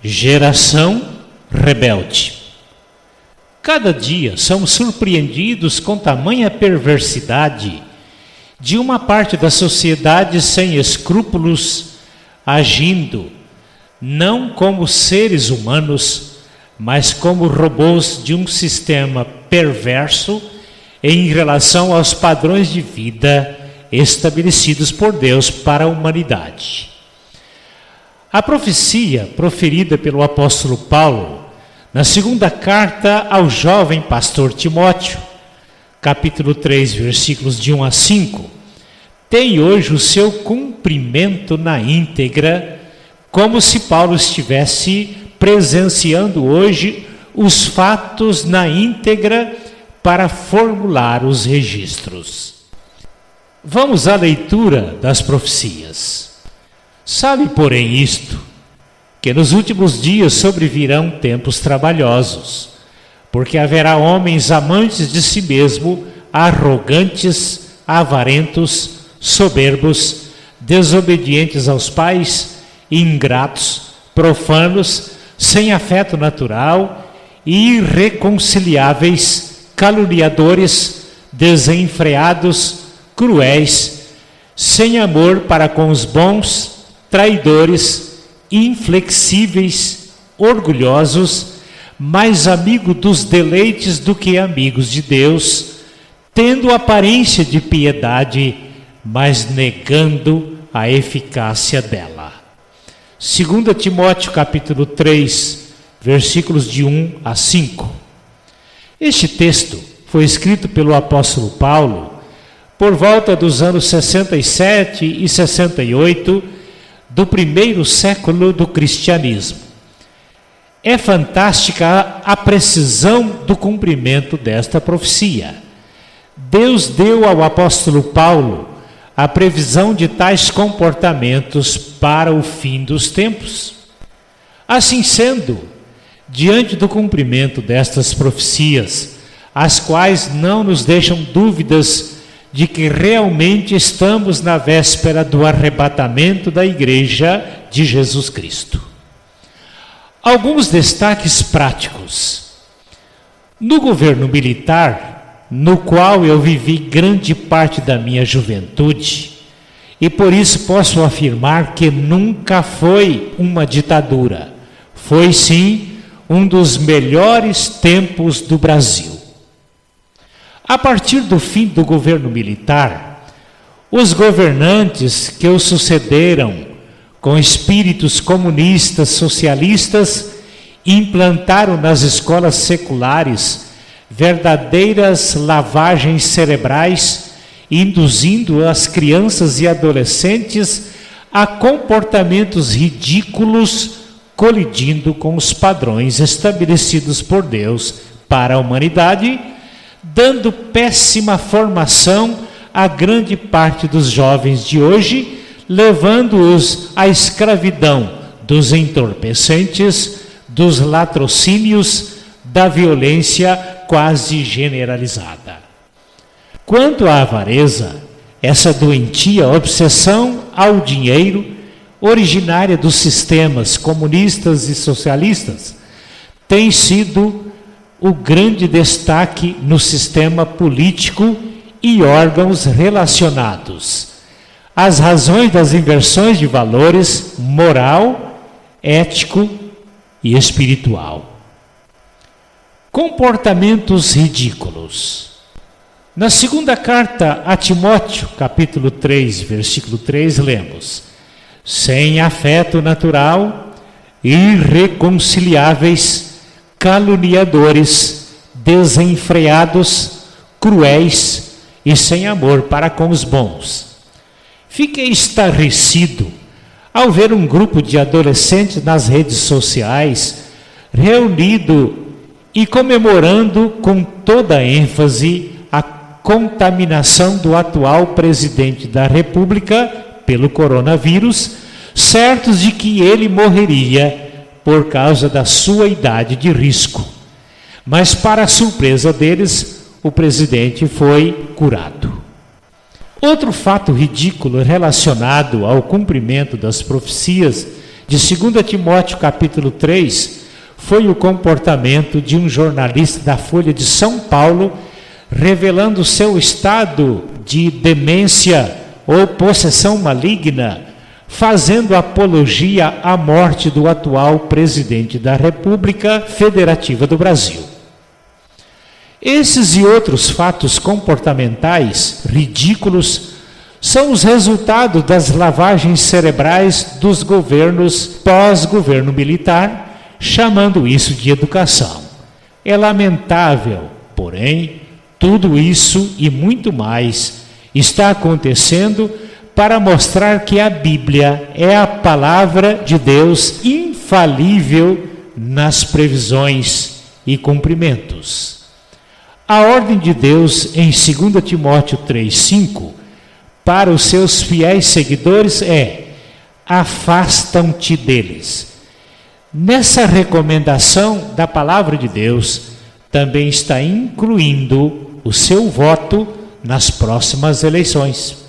Geração rebelde. Cada dia somos surpreendidos com tamanha perversidade de uma parte da sociedade sem escrúpulos, agindo não como seres humanos, mas como robôs de um sistema perverso em relação aos padrões de vida estabelecidos por Deus para a humanidade. A profecia proferida pelo apóstolo Paulo na segunda carta ao jovem pastor Timóteo, capítulo 3, versículos de 1 a 5, tem hoje o seu cumprimento na íntegra, como se Paulo estivesse presenciando hoje os fatos na íntegra para formular os registros. Vamos à leitura das profecias. Sabe, porém, isto, que nos últimos dias sobrevirão tempos trabalhosos, porque haverá homens amantes de si mesmo, arrogantes, avarentos, soberbos, desobedientes aos pais, ingratos, profanos, sem afeto natural, irreconciliáveis, caluniadores, desenfreados, cruéis, sem amor para com os bons, traidores, inflexíveis, orgulhosos, mais amigos dos deleites do que amigos de Deus, tendo aparência de piedade, mas negando a eficácia dela. 2 Timóteo capítulo 3, versículos de 1 a 5. Este texto foi escrito pelo apóstolo Paulo por volta dos anos 67 e 68 do primeiro século do cristianismo. É fantástica a precisão do cumprimento desta profecia. Deus deu ao apóstolo Paulo a previsão de tais comportamentos para o fim dos tempos. Assim sendo, diante do cumprimento destas profecias, as quais não nos deixam dúvidas de que realmente estamos na véspera do arrebatamento da Igreja de Jesus Cristo. Alguns destaques práticos. No governo militar, no qual eu vivi grande parte da minha juventude, e por isso posso afirmar que nunca foi uma ditadura, foi sim um dos melhores tempos do Brasil. A partir do fim do governo militar, os governantes que o sucederam, com espíritos comunistas, socialistas, implantaram nas escolas seculares verdadeiras lavagens cerebrais, induzindo as crianças e adolescentes a comportamentos ridículos, colidindo com os padrões estabelecidos por Deus para a humanidade, dando péssima formação a grande parte dos jovens de hoje, levando-os à escravidão dos entorpecentes, dos latrocínios, da violência quase generalizada. Quanto à avareza, essa doentia obsessão ao dinheiro, originária dos sistemas comunistas e socialistas, tem sido o grande destaque no sistema político e órgãos relacionados. As razões das inversões de valores moral, ético e espiritual. Comportamentos ridículos. Na segunda carta a Timóteo, capítulo 3, versículo 3, lemos: sem afeto natural, irreconciliáveis, caluniadores, desenfreados, cruéis e sem amor para com os bons. Fiquei estarrecido ao ver um grupo de adolescentes nas redes sociais reunido e comemorando com toda ênfase a contaminação do atual presidente da República pelo coronavírus, certos de que ele morreria por causa da sua idade de risco. Mas, para a surpresa deles, o presidente foi curado. Outro fato ridículo relacionado ao cumprimento das profecias de 2 Timóteo capítulo 3 foi o comportamento de um jornalista da Folha de São Paulo, revelando seu estado de demência ou possessão maligna, fazendo apologia à morte do atual presidente da República Federativa do Brasil. Esses e outros fatos comportamentais ridículos são os resultados das lavagens cerebrais dos governos pós-governo militar, chamando isso de educação. É lamentável, porém, tudo isso e muito mais está acontecendo para mostrar que a Bíblia é a palavra de Deus infalível nas previsões e cumprimentos. A ordem de Deus em 2 Timóteo 3,5 para os seus fiéis seguidores é: afastam-te deles. Nessa recomendação da palavra de Deus, também está incluindo o seu voto nas próximas eleições.